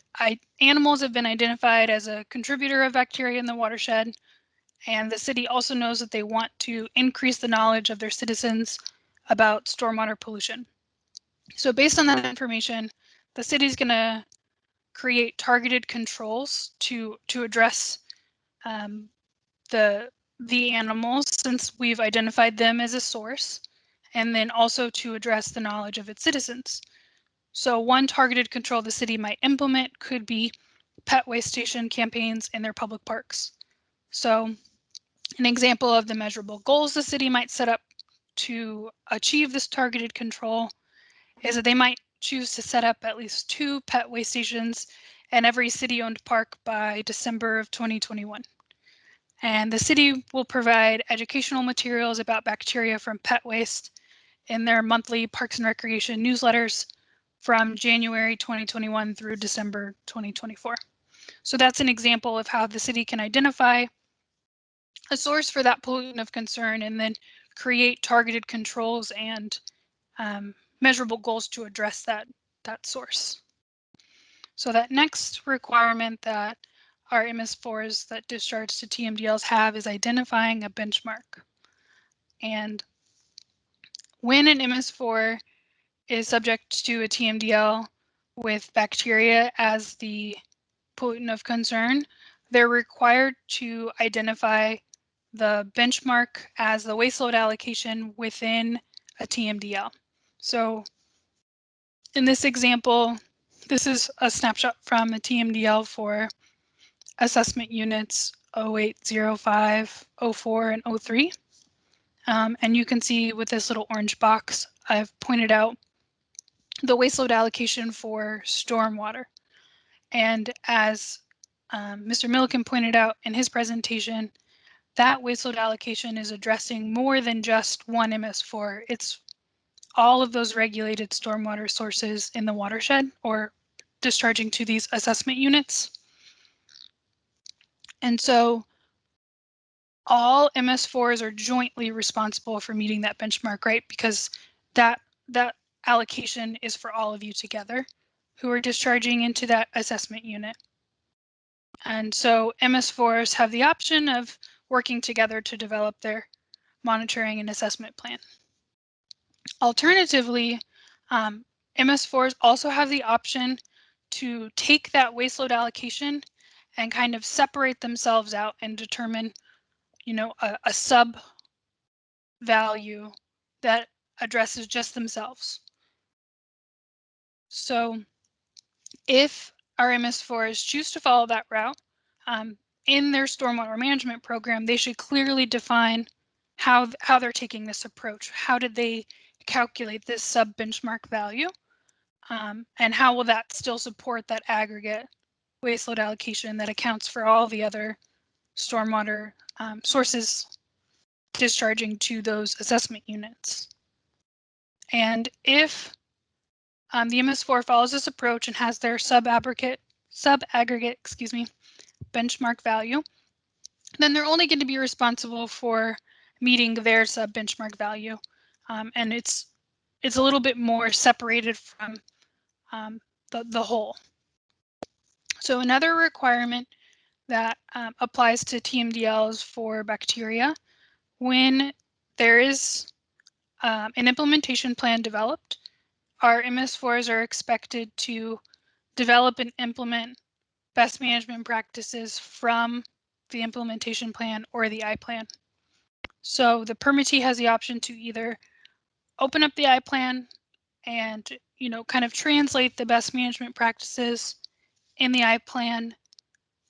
animals have been identified as a contributor of bacteria in the watershed. And the city also knows that they want to increase the knowledge of their citizens about stormwater pollution. So based on that information, the city is going to create targeted controls to address the animals, since we've identified them as a source, and then also to address the knowledge of its citizens. So one targeted control the city might implement could be pet waste station campaigns in their public parks. So an example of the measurable goals the city might set up to achieve this targeted control is that they might choose to set up at least 2 pet waste stations in every city-owned park by December of 2021. And the city will provide educational materials about bacteria from pet waste in their monthly Parks and Recreation newsletters from January 2021 through December 2024. So that's an example of how the city can identify a source for that pollutant of concern and then create targeted controls and measurable goals to address that source. So that next requirement that our MS4s that discharge to TMDLs have is identifying a benchmark. And when an MS4 is subject to a TMDL with bacteria as the pollutant of concern, they're required to identify the benchmark as the waste load allocation within a TMDL. So in this example, this is a snapshot from a TMDL for assessment units 08, 05, 04, and 03. And you can see with this little orange box, I've pointed out the waste load allocation for stormwater. And as Mr. Millican pointed out in his presentation, that waste load allocation is addressing more than just one MS4. It's all of those regulated stormwater sources in the watershed or discharging to these assessment units. And so all MS4s are jointly responsible for meeting that benchmark, right? Because that allocation is for all of you together who are discharging into that assessment unit. And so MS4s have the option of working together to develop their monitoring and assessment plan. Alternatively, MS4s also have the option to take that waste load allocation and kind of separate themselves out and determine, a sub value that addresses just themselves. So if our MS4s choose to follow that route, in their stormwater management program, they should clearly define how they're taking this approach. How did they calculate this sub benchmark value? And how will that still support that aggregate waste load allocation that accounts for all the other stormwater sources discharging to those assessment units? And if the MS4 follows this approach and has their sub-aggregate, benchmark value, then they're only going to be responsible for meeting their sub-benchmark value. And it's a little bit more separated from the whole. So another requirement that applies to TMDLs for bacteria, when there is an implementation plan developed, our MS4s are expected to develop and implement best management practices from the implementation plan or the I-plan. So the permittee has the option to either open up the I-plan and, kind of translate the best management practices in the I-plan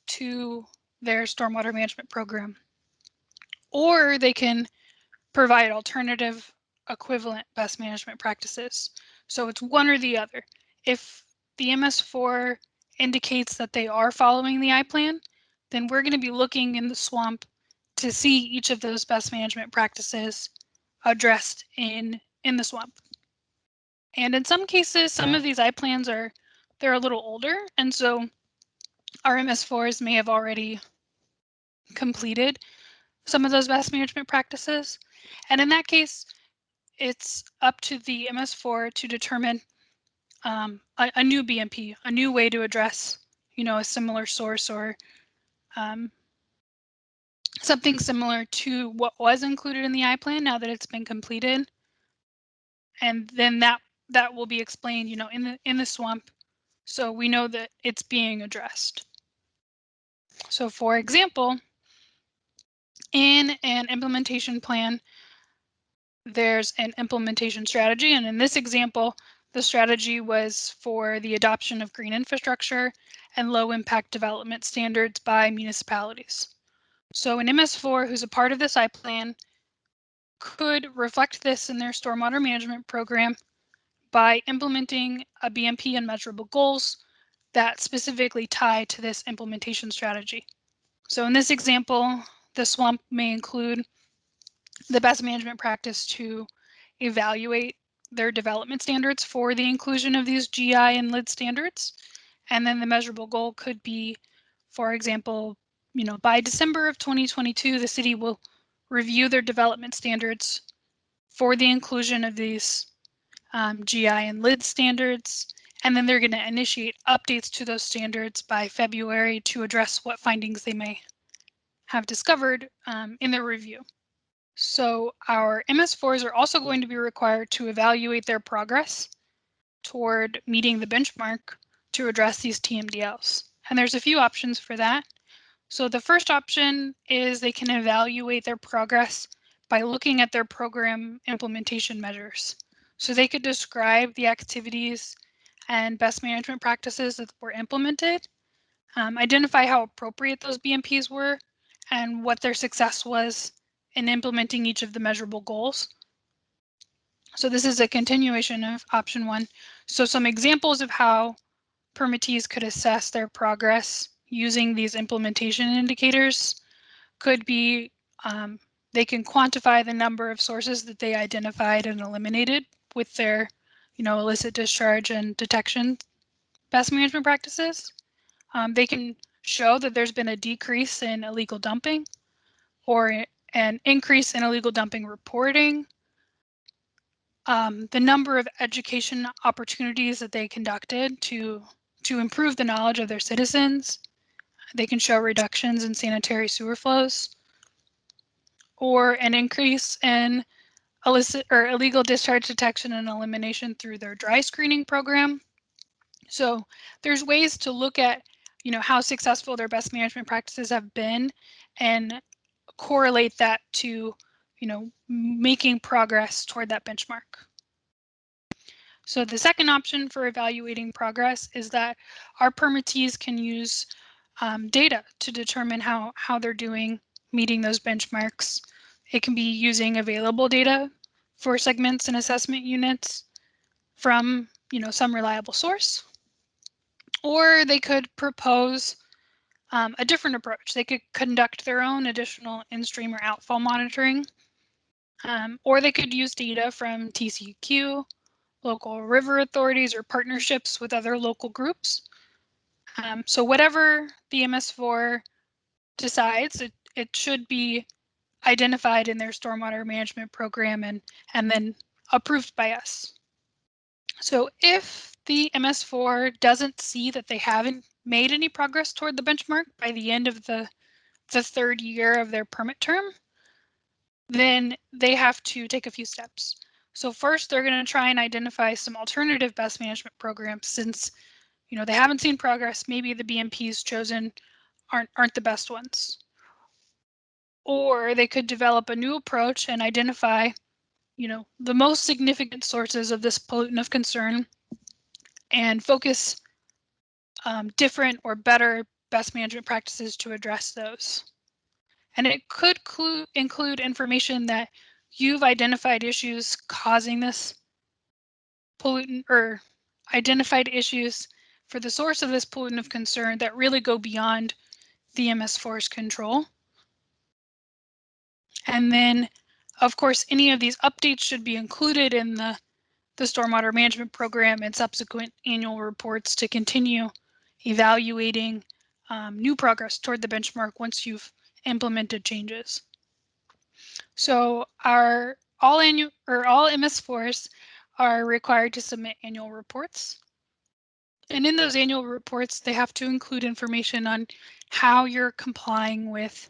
to their stormwater management program. Or they can provide alternative equivalent best management practices. So it's one or the other. If the MS4 indicates that they are following the I-plan, then we're going to be looking in the swamp to see each of those best management practices addressed in the swamp. And in some cases, some of these I-plans they're a little older, and so our MS4s may have already completed some of those best management practices. And in that case, it's up to the MS4 to determine a new BMP, a new way to address, a similar source or something similar to what was included in the I-plan now that it's been completed. And then that will be explained, in the SWMP, so we know that it's being addressed. So for example, in an implementation plan, there's an implementation strategy. And in this example, the strategy was for the adoption of green infrastructure and low impact development standards by municipalities. So an MS4 who's a part of this I-plan could reflect this in their stormwater management program by implementing a BMP and measurable goals that specifically tie to this implementation strategy. So in this example, the SWMP may include the best management practice to evaluate their development standards for the inclusion of these GI and LID standards. And then the measurable goal could be, for example, by December of 2022, the city will review their development standards for the inclusion of these GI and LID standards. And then they're going to initiate updates to those standards by February to address what findings they may have discovered in their review. So our MS4s are also going to be required to evaluate their progress toward meeting the benchmark to address these TMDLs. And there's a few options for that. So the first option is they can evaluate their progress by looking at their program implementation measures. So they could describe the activities and best management practices that were implemented, identify how appropriate those BMPs were, and what their success was in implementing each of the measurable goals. So this is a continuation of option 1. So some examples of how permittees could assess their progress using these implementation indicators could be they can quantify the number of sources that they identified and eliminated with their illicit discharge and detection best management practices. They can show that there's been a decrease in illegal dumping or an increase in illegal dumping reporting, the number of education opportunities that they conducted to improve the knowledge of their citizens. They can show reductions in sanitary sewer flows or an increase in illicit or illegal discharge detection and elimination through their dry screening program. So there's ways to look at, how successful their best management practices have been and correlate that to, making progress toward that benchmark. So the second option for evaluating progress is that our permittees can use data to determine how they're doing meeting those benchmarks. It can be using available data for segments and assessment units from, some reliable source, or they could propose a different approach. They could conduct their own additional in-stream or outfall monitoring, or they could use data from TCEQ, local river authorities, or partnerships with other local groups. So whatever the MS4 decides, it should be identified in their stormwater management program and then approved by us. So if the MS4 doesn't see that they haven't made any progress toward the benchmark by the end of the third year of their permit term, then they have to take a few steps. So first, they're going to try and identify some alternative best management programs since, they haven't seen progress. Maybe the BMPs chosen aren't the best ones. Or they could develop a new approach and identify, the most significant sources of this pollutant of concern and focus different or better best management practices to address those. And it could include information that you've identified issues causing this pollutant or identified issues for the source of this pollutant of concern that really go beyond the MS4's control. And then, of course, any of these updates should be included in the stormwater management program and subsequent annual reports to continue evaluating new progress toward the benchmark once you've implemented changes. So all MS4s are required to submit annual reports. And in those annual reports, they have to include information on how you're complying with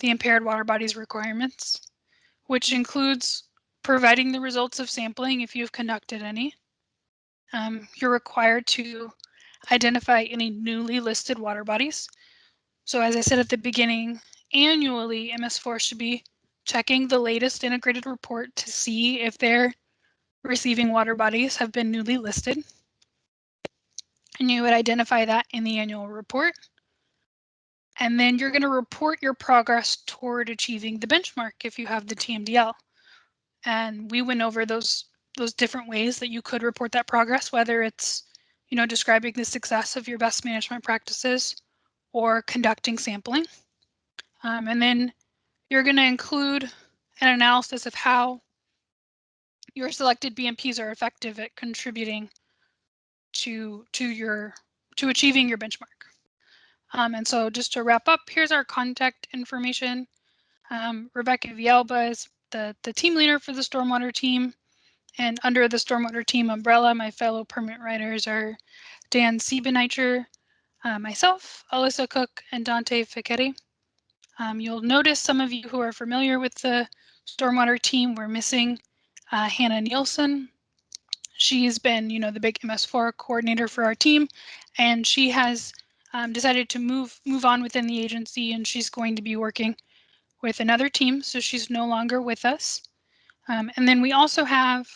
the impaired water bodies requirements, which includes providing the results of sampling if you've conducted any. You're required to identify any newly listed water bodies. So as I said at the beginning, annually MS4 should be checking the latest integrated report to see if their receiving water bodies have been newly listed. And you would identify that in the annual report. And then you're going to report your progress toward achieving the benchmark if you have the TMDL. And we went over those different ways that you could report that progress, whether it's, describing the success of your best management practices or conducting sampling. And then you're going to include an analysis of how your selected BMPs are effective at contributing to achieving your benchmark. And so just to wrap up, here's our contact information. Rebecca Vielba is the team leader for the Stormwater Team. And under the Stormwater Team umbrella, my fellow permit writers are Dan Siebeneicher, myself, Alyssa Cook, and Dante Fichetti. You'll notice some of you who are familiar with the Stormwater Team, we're missing Hannah Nielsen. She's been, the big MS4 coordinator for our team, and she has decided to move on within the agency, and she's going to be working with another team, so she's no longer with us. And then we also have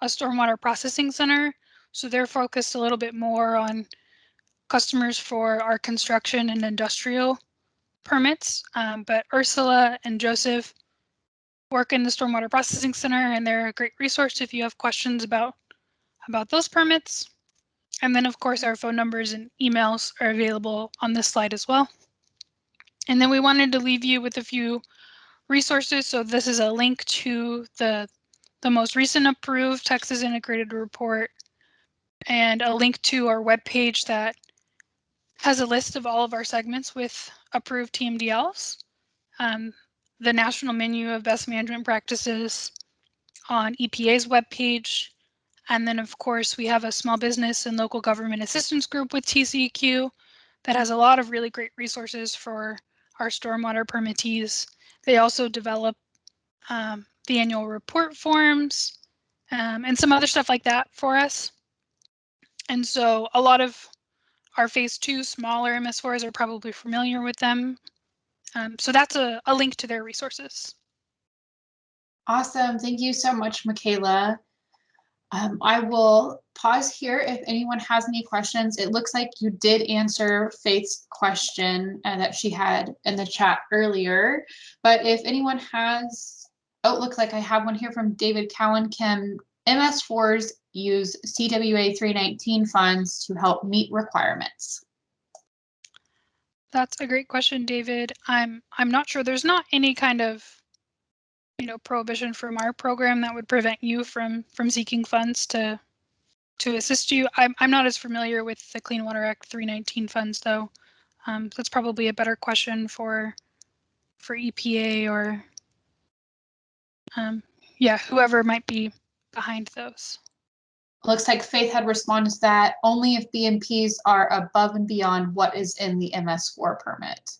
a stormwater processing center, so they're focused a little bit more on customers for our construction and industrial permits. But Ursula and Joseph work in the stormwater processing center, and they're a great resource if you have questions about those permits. And then of course our phone numbers and emails are available on this slide as well. And then we wanted to leave you with a few resources. So this is a link to the most recent approved Texas Integrated Report and a link to our webpage that has a list of all of our segments with approved TMDLs, the national menu of best management practices on EPA's webpage. And then of course we have a small business and local government assistance group with TCEQ that has a lot of really great resources for our stormwater permittees. They also develop the annual report forms and some other stuff like that for us. And so a lot of our phase 2 smaller MS4s are probably familiar with them. So that's a link to their resources. Awesome. Thank you so much, Michaela. I will pause here if anyone has any questions. It looks like you did answer Faith's question that she had in the chat earlier, but if anyone has, oh, it looks like I have one here from David Cowan. Can MS4s use CWA 319 funds to help meet requirements? That's a great question, David. I'm not sure. There's not any kind of prohibition from our program that would prevent you from seeking funds to assist you. I'm not as familiar with the Clean Water Act 319 funds though. That's probably a better question for EPA or yeah, whoever might be behind those. Looks like Faith had responded to that only if BMPs are above and beyond what is in the MS4 permit.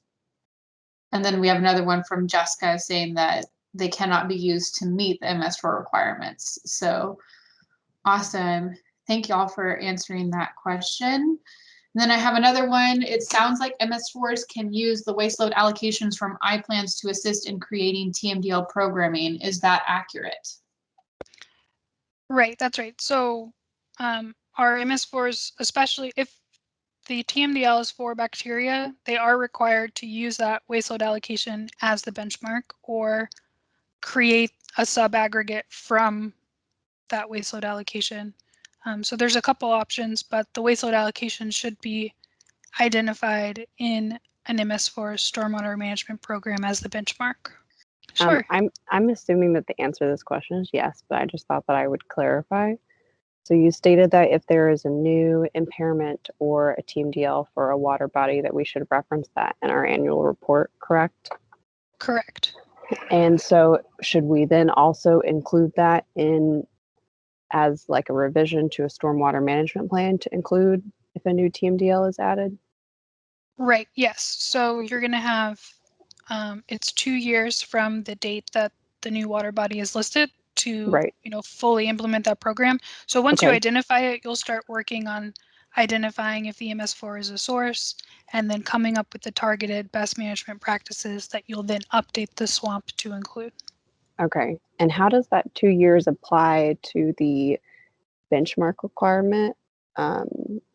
And then we have another one from Jessica saying that they cannot be used to meet the MS4 requirements. So awesome. Thank you all for answering that question. And then I have another one. It sounds like MS4s can use the waste load allocations from I-plans to assist in creating TMDL programming. Is that accurate? Right, that's right. So our MS4s, especially if the TMDL is for bacteria, they are required to use that waste load allocation as the benchmark or create a sub-aggregate from that waste load allocation. So there's a couple options, but the waste load allocation should be identified in an MS4 stormwater management program as the benchmark. Sure. I'm assuming that the answer to this question is yes, but I just thought that I would clarify. So you stated that if there is a new impairment or a TMDL for a water body that we should reference that in our annual report, correct? Correct. And so should we then also include that in as like a revision to a stormwater management plan to include if a new TMDL is added? Right, yes. So you're going to have, it's 2 years from the date that the new water body is listed to, Right. fully implement that program. So once you Okay. identify it, you'll start working on identifying if the MS4 is a source and then coming up with the targeted best management practices that you'll then update the swamp to include. Okay. And how does that 2 years apply to the benchmark requirement?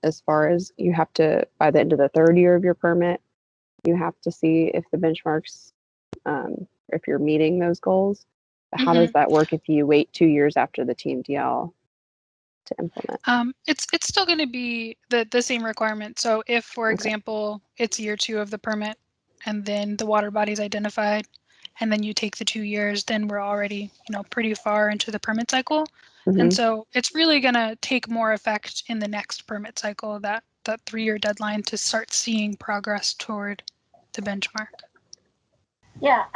As far as you have to, by the end of the 3rd year of your permit, you have to see if the benchmarks, if you're meeting those goals. But how does that work if you wait 2 years after the TMDL to implement? It's still going to be the same requirement. So if, for Okay. example, it's year 2 of the permit and then the water body is identified and then you take the 2 years, then we're already, pretty far into the permit cycle. And Mhm. so it's really going to take more effect in the next permit cycle, that 3-year deadline, to start seeing progress toward the benchmark. Yeah,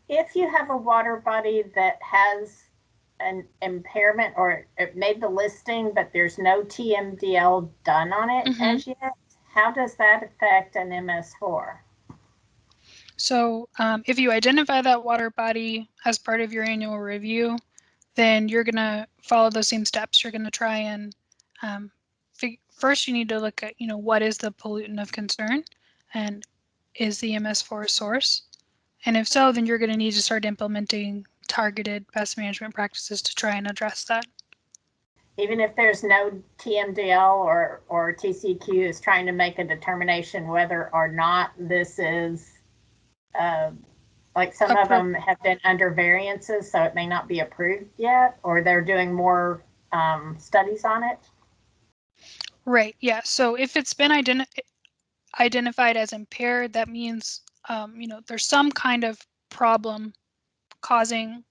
if you have a water body that has an impairment or it made the listing, but there's no TMDL done on it as yet, how does that affect an MS4? So if you identify that water body as part of your annual review, then you're going to follow those same steps. You're going to try and first you need to look at, what is the pollutant of concern and is the MS4 a source? And if so, then you're going to need to start implementing targeted best management practices to try and address that. Even if there's no TMDL or TCEQ is trying to make a determination whether or not this is, like some of them have been under variances, so it may not be approved yet, or they're doing more studies on it? Right, yeah. So if it's been identified as impaired, that means, there's some kind of problem causing,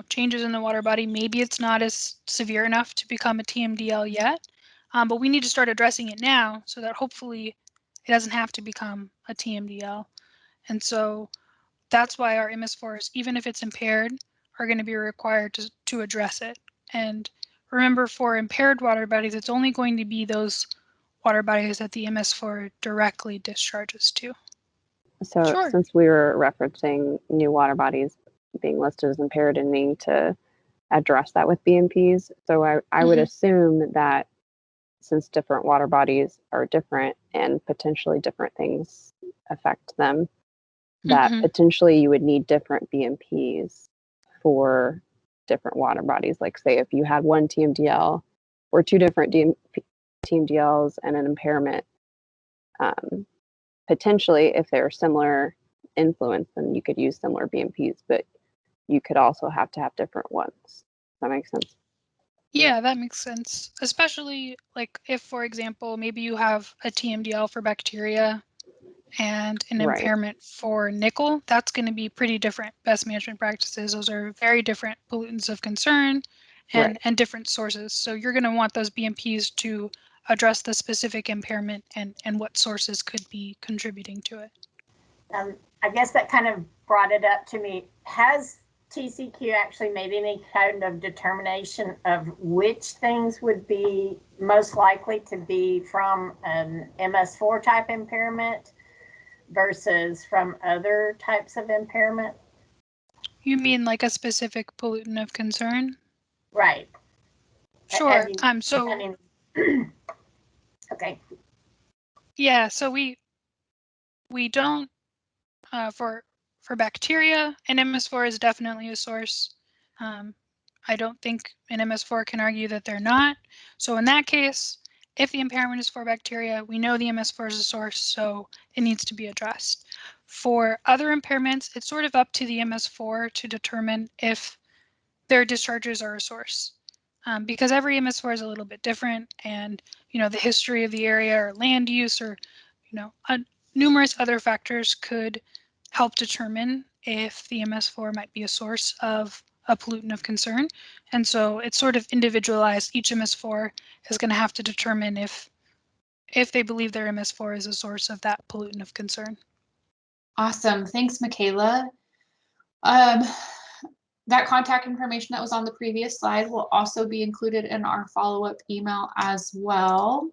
changes in the water body. Maybe it's not as severe enough to become a TMDL yet, but we need to start addressing it now so that hopefully it doesn't have to become a TMDL. And so that's why our MS4s, even if it's impaired, are going to be required to address it. And remember, for impaired water bodies, it's only going to be those water bodies that the MS4 directly discharges to. So Sure. since we were referencing new water bodies being listed as impaired and needing to address that with BMPs, so I would assume that since different water bodies are different and potentially different things affect them, that potentially you would need different BMPs for different water bodies. Like say if you had one TMDL or 2 different TMDLs and an impairment, potentially if they're similar influence, then you could use similar BMPs, but you could also have to have different ones. Does that make sense? Yeah, that makes sense. Especially like if, for example, maybe you have a TMDL for bacteria and an impairment for nickel, that's going to be pretty different best management practices. Those are very different pollutants of concern and different sources. So you're going to want those BMPs to address the specific impairment and what sources could be contributing to it. I guess that kind of brought it up to me. Has TCEQ actually made any kind of determination of which things would be most likely to be from an MS4 type impairment versus from other types of impairment? You mean like a specific pollutant of concern? Right. Sure. Okay. Yeah, so we don't, for bacteria, an MS4 is definitely a source. I don't think an MS4 can argue that they're not. So in that case, if the impairment is for bacteria, we know the MS4 is a source, so it needs to be addressed. For other impairments, it's sort of up to the MS4 to determine if their discharges are a source. Because every MS4 is a little bit different, and the history of the area or land use or numerous other factors could help determine if the MS4 might be a source of a pollutant of concern. And so it's sort of individualized. Each MS4 is going to have to determine if they believe their MS4 is a source of that pollutant of concern. Awesome. Thanks, Michaela. That contact information that was on the previous slide will also be included in our follow-up email as well.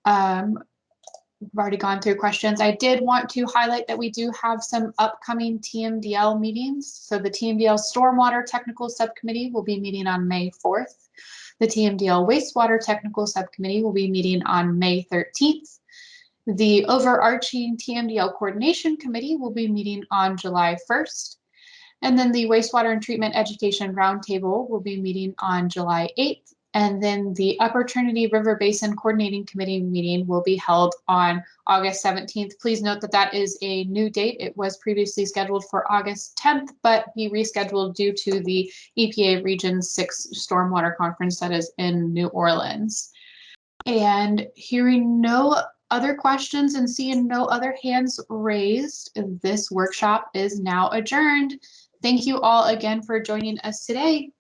We've already gone through questions. I did want to highlight that we do have some upcoming TMDL meetings. So the TMDL Stormwater Technical Subcommittee will be meeting on May 4th. The TMDL Wastewater Technical Subcommittee will be meeting on May 13th. The overarching TMDL Coordination Committee will be meeting on July 1st. And then the Wastewater and Treatment Education Roundtable will be meeting on July 8th. And then the Upper Trinity River Basin Coordinating Committee meeting will be held on August 17th. Please note that that is a new date. It was previously scheduled for August 10th, but he rescheduled due to the EPA Region 6 Stormwater Conference that is in New Orleans. And hearing no other questions and seeing no other hands raised, this workshop is now adjourned. Thank you all again for joining us today.